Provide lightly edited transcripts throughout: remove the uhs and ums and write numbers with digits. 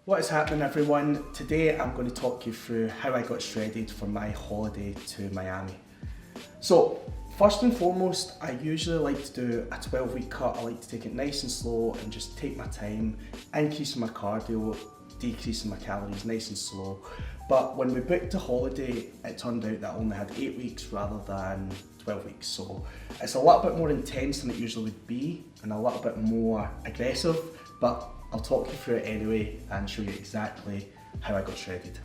What is happening, everyone? Today I'm going to talk you through how I got shredded for my holiday to Miami. So first and foremost, I usually like to do a 12-week cut. I like to take it nice and slow and just take my time, increasing my cardio, decreasing my calories nice and slow. But when we booked a holiday, it turned out that I only had 8 weeks rather than 12 weeks. So it's a little bit more intense than it usually would be and a little bit more aggressive, but I'll talk you through it anyway and show you exactly how I got shredded.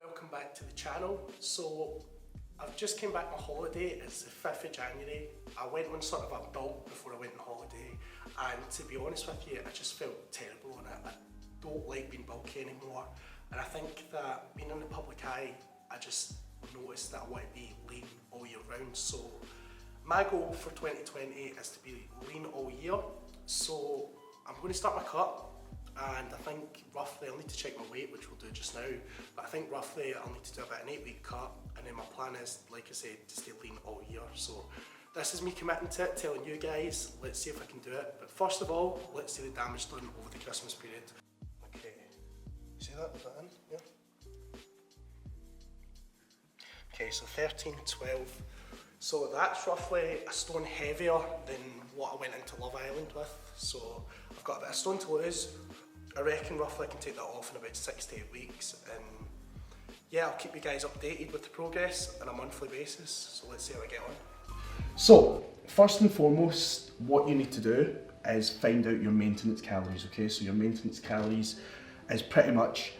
Welcome back to the channel. So I've just came back on holiday. It's the 5th of January. I went on sort of a bulk before I went on holiday, and to be honest with you, I just felt terrible on it. I don't like being bulky anymore. And I think that being in the public eye, I just noticed that I want to be lean all year round. So my goal for 2020 is to be lean all year. So I'm going to start my cut, and I think roughly I'll need to check my weight, which we'll do just now. But I think roughly I'll need to do about an 8-week cut, and then my plan is, like I said, to stay lean all year. So this is me committing to it, telling you guys, let's see if I can do it. But first of all, let's see the damage done over the Christmas period. See that? Is that in? Yeah. Okay, so 13, 12. So that's roughly a stone heavier than what I went into Love Island with. So I've got a bit of stone to lose. I reckon roughly I can take that off in about 6 to 8 weeks. And yeah, I'll keep you guys updated with the progress on a monthly basis. So let's see how I get on. So first and foremost, what you need to do is find out your maintenance calories, okay? So your maintenance calories is pretty much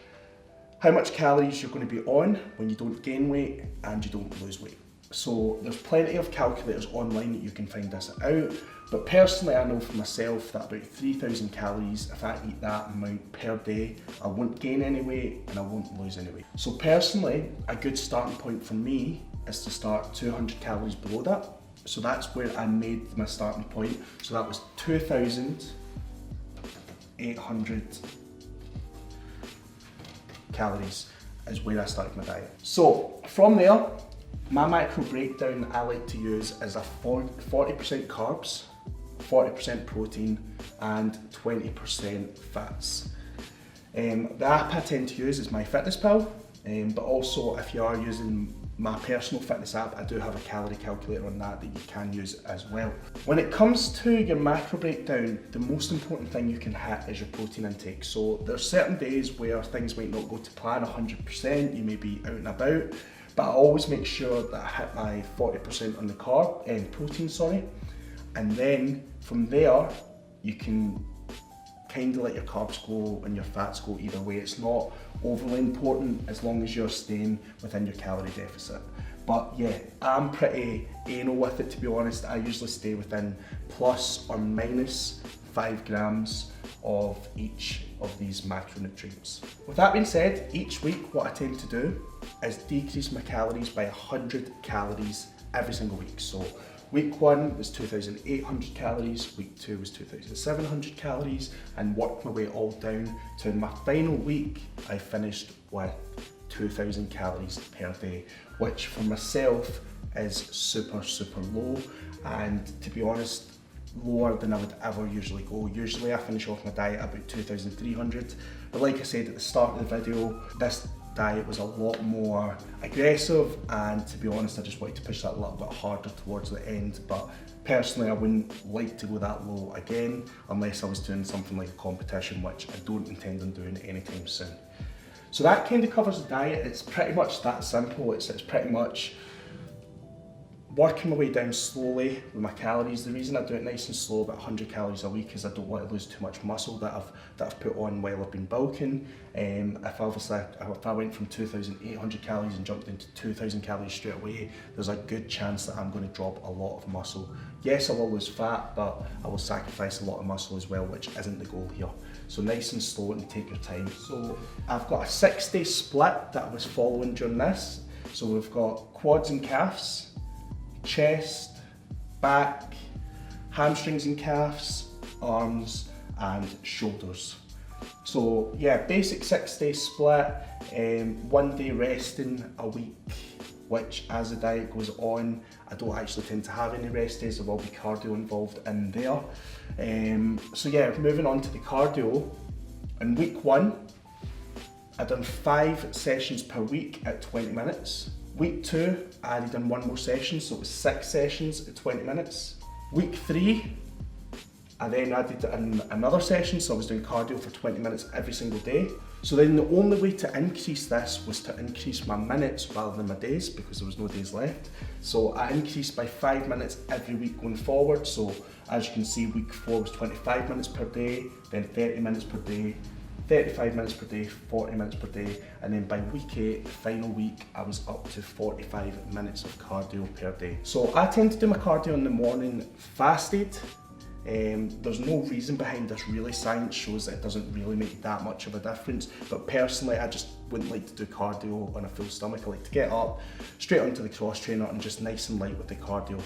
how much calories you're going to be on when you don't gain weight and you don't lose weight. So there's plenty of calculators online that you can find this out, but personally I know for myself that about 3,000 calories, if I eat that amount per day, I won't gain any weight and I won't lose any weight. So personally, a good starting point for me is to start 200 calories below that. So that's where I made my starting point. So that was 2,800 calories is where I started my diet. So from there, my macro breakdown I like to use is a 40% carbs, 40% protein and 20% fats. The app I tend to use is MyFitnessPal, but also if you are using my personal fitness app, I do have a calorie calculator on that you can use as well. When it comes to your macro breakdown, the most important thing you can hit is your protein intake. So there's certain days where things might not go to plan 100%, you may be out and about, but I always make sure that I hit my 40% on the protein, and then from there you can kind of let your carbs go and your fats go either way. It's not overly important as long as you're staying within your calorie deficit. But yeah, I'm pretty anal with it, to be honest. I usually stay within plus or minus 5 grams of each of these macronutrients. With that being said, each week what I tend to do is decrease my calories by 100 calories every single week. So week 1 was 2,800 calories, week 2 was 2,700 calories, and worked my way all down to my final week I finished with 2,000 calories per day, which for myself is super low, and to be honest, lower than I would ever usually go. Usually I finish off my diet about 2,300, but like I said at the start of the video, this diet was a lot more aggressive, and to be honest I just wanted to push that a little bit harder towards the end. But personally I wouldn't like to go that low again unless I was doing something like a competition, which I don't intend on doing anytime soon. So that kind of covers the diet. It's pretty much that simple. It's pretty much working my way down slowly with my calories. The reason I do it nice and slow, about 100 calories a week, is I don't want to lose too much muscle that I've put on while I've been bulking. If I went from 2,800 calories and jumped into 2,000 calories straight away, there's a good chance that I'm going to drop a lot of muscle. Yes, I will lose fat, but I will sacrifice a lot of muscle as well, which isn't the goal here. So nice and slow and take your time. So I've got a 6-day split that I was following during this. So we've got quads and calves, chest, back, hamstrings and calves, arms and shoulders. So yeah, basic 6-day split, 1 day resting a week which as the diet goes on, I don't actually tend to have any rest days. There will be cardio involved in there. So yeah, moving on to the cardio. In week 1, I've done 5 sessions per week at 20 minutes. Week 2, I added in 1 more session, so it was 6 sessions at 20 minutes. Week 3, I then added in another session, so I was doing cardio for 20 minutes every single day. So then the only way to increase this was to increase my minutes rather than my days, because there was no days left. So I increased by 5 minutes every week going forward. So as you can see, week 4 was 25 minutes per day, then 30 minutes per day, 35 minutes per day, 40 minutes per day, and then by week 8, the final week, I was up to 45 minutes of cardio per day. So I tend to do my cardio in the morning fasted. There's no reason behind this really. Science shows that it doesn't really make that much of a difference, but personally I just wouldn't like to do cardio on a full stomach. I like to get up, straight onto the cross trainer and just nice and light with the cardio.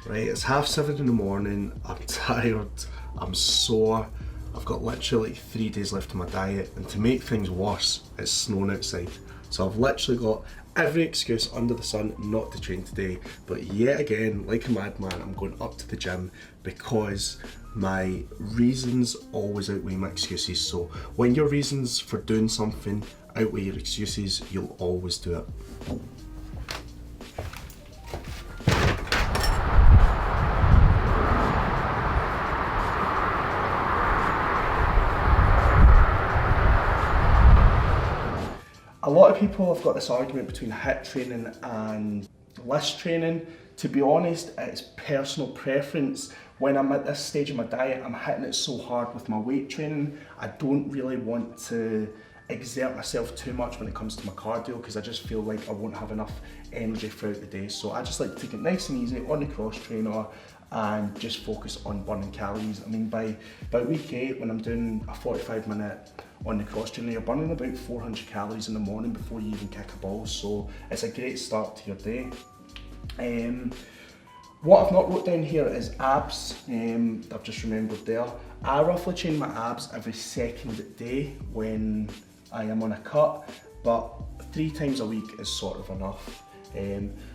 Right, it's 7:30 in the morning, I'm tired, I'm sore, I've got literally like 3 days left of my diet, and to make things worse, it's snowing outside. So I've literally got every excuse under the sun not to train today, but yet again, like a madman, I'm going up to the gym because my reasons always outweigh my excuses. So when your reasons for doing something outweigh your excuses, you'll always do it. A lot of people have got this argument between HIIT training and list training. To be honest, it's personal preference. When I'm at this stage of my diet, I'm hitting it so hard with my weight training. I don't really want to exert myself too much when it comes to my cardio, because I just feel like I won't have enough energy throughout the day. So I just like to take it nice and easy on the cross trainer and just focus on burning calories. I mean, by week 8, when I'm doing a 45-minute on the cross trainer, you're burning about 400 calories in the morning before you even kick a ball, so it's a great start to your day. What I've not wrote down here is abs. I've just remembered there. I roughly train my abs every second day when I am on a cut, but 3 times a week is sort of enough.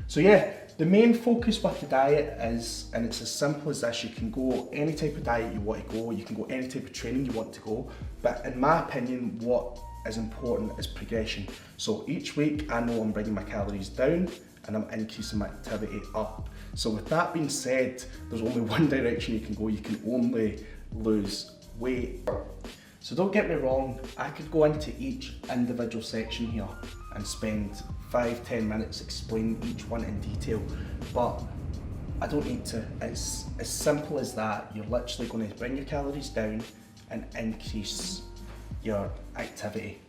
So yeah, the main focus with the diet is, and it's as simple as this, you can go any type of diet you want to go, you can go any type of training you want to go, but in my opinion, what is important is progression. So each week I know I'm bringing my calories down and I'm increasing my activity up. So with that being said, there's only one direction you can go. You can only lose weight. So don't get me wrong, I could go into each individual section here and spend 5-10 minutes explaining each one in detail, but I don't need to. It's as simple as that. You're literally going to bring your calories down and increase your activity.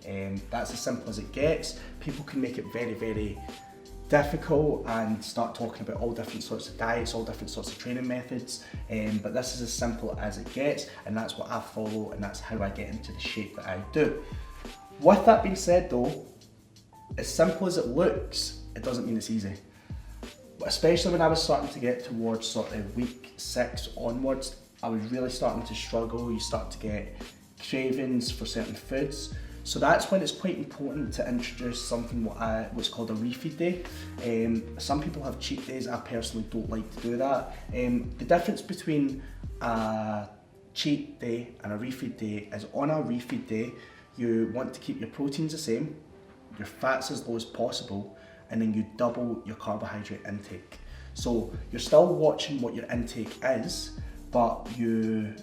That's as simple as it gets. People can make it very, very difficult and start talking about all different sorts of diets, all different sorts of training methods, but this is as simple as it gets, and that's what I follow, and that's how I get into the shape that I do. With that being said though, as simple as it looks, it doesn't mean it's easy. Especially when I was starting to get towards sort of week 6 onwards, I was really starting to struggle. You start to get cravings for certain foods. So that's when it's quite important to introduce something what's called a refeed day. Some people have cheat days. I personally don't like to do that. The difference between a cheat day and a refeed day is, on a refeed day, you want to keep your proteins the same, your fats as low as possible, and then you double your carbohydrate intake. So you're still watching what your intake is, but you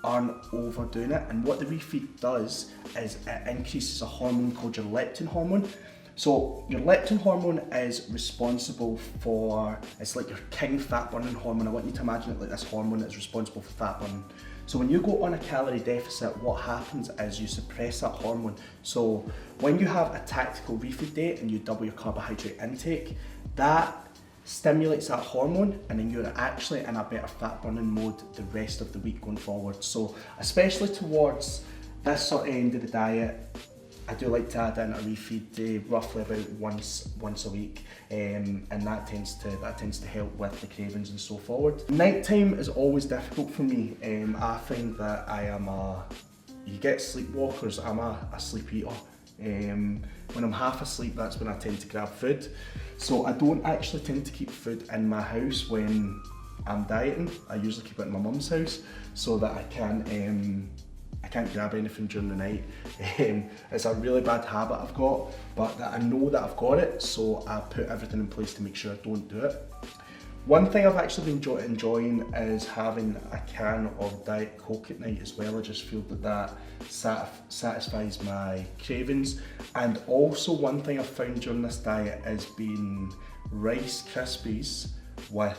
aren't overdoing it. And what the refeed does is it increases a hormone called your leptin hormone. So your leptin hormone is responsible for, it's like your king fat burning hormone. I want you to imagine it like this hormone that's responsible for fat burning. So when you go on a calorie deficit, what happens is you suppress that hormone. So when you have a tactical refeed day and you double your carbohydrate intake, that stimulates that hormone, and then you're actually in a better fat burning mode the rest of the week going forward. So especially towards this sort of end of the diet, I do like to add in a refeed day roughly about once a week, and that tends to help with the cravings and so forward. Nighttime is always difficult for me. I find that you get sleepwalkers. I'm a sleep eater. When I'm half asleep, that's when I tend to grab food. So I don't actually tend to keep food in my house when I'm dieting. I usually keep it in my mum's house so that I can't grab anything during the night. It's a really bad habit I've got, but that I know that I've got it, so I put everything in place to make sure I don't do it. One thing I've actually been enjoying is having a can of Diet Coke at night as well. I just feel that satisfies my cravings. And also one thing I've found during this diet is being Rice Krispies with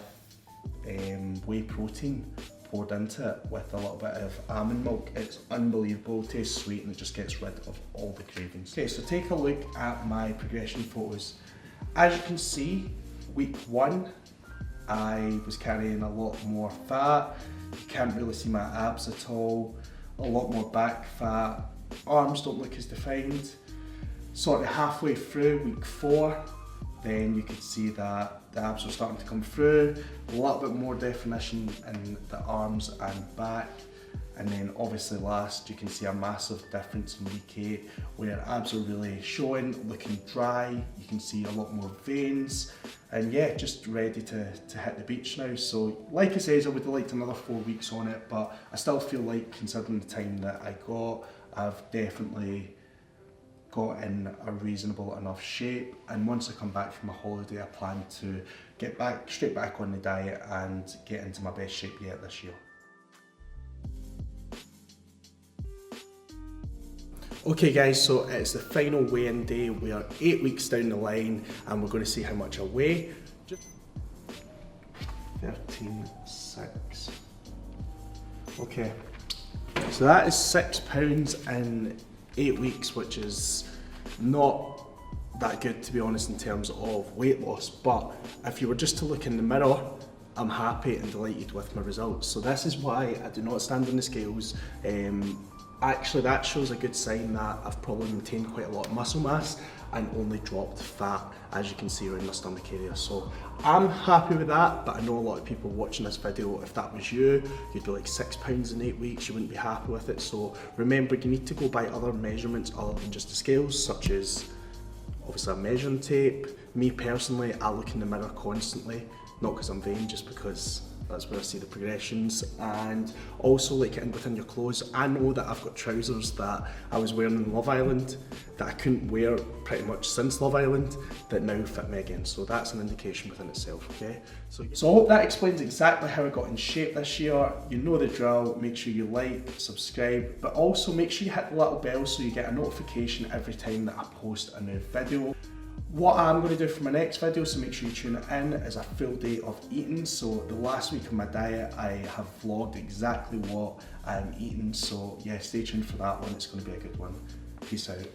whey protein poured into it with a little bit of almond milk. It's unbelievable, it tastes sweet, and it just gets rid of all the cravings. Okay, so take a look at my progression photos. As you can see, week 1, I was carrying a lot more fat. You can't really see my abs at all. A lot more back fat. Arms don't look as defined. Sort of halfway through week 4, then you could see that the abs were starting to come through. A little bit more definition in the arms and back. And then obviously last, you can see a massive difference in week 8 where abs are really showing, looking dry. You can see a lot more veins. And yeah, just ready to hit the beach now. So like I said, I would have liked another 4 weeks on it, but I still feel like, considering the time that I got, I've definitely got in a reasonable enough shape. And once I come back from my holiday, I plan to get straight back on the diet and get into my best shape yet this year. Okay guys, so it's the final weigh-in day. We are 8 weeks down the line and we're going to see how much I weigh. 13.6. Okay, so that is 6 pounds in 8 weeks, which is not that good, to be honest, in terms of weight loss. But if you were just to look in the mirror, I'm happy and delighted with my results. So this is why I do not stand on the scales. Actually, that shows a good sign that I've probably maintained quite a lot of muscle mass and only dropped fat, as you can see around my stomach area. So I'm happy with that, but I know a lot of people watching this video, if that was you, you'd be like 6 pounds in 8 weeks, you wouldn't be happy with it. So remember, you need to go by other measurements other than just the scales, such as obviously a measuring tape. Me personally, I look in the mirror constantly, not because I'm vain, just because that's where I see the progressions. And also, like, within your clothes, I know that I've got trousers that I was wearing in Love Island that I couldn't wear pretty much since Love Island that now fit me again. So that's an indication within itself, okay? So I hope that explains exactly how I got in shape this year. You know the drill. Make sure you like, subscribe, but also make sure you hit the little bell so you get a notification every time that I post a new video. What I'm going to do for my next video, so make sure you tune it in, is a full day of eating. So the last week of my diet, I have vlogged exactly what I'm eating. So yeah, stay tuned for that one. It's going to be a good one. Peace out.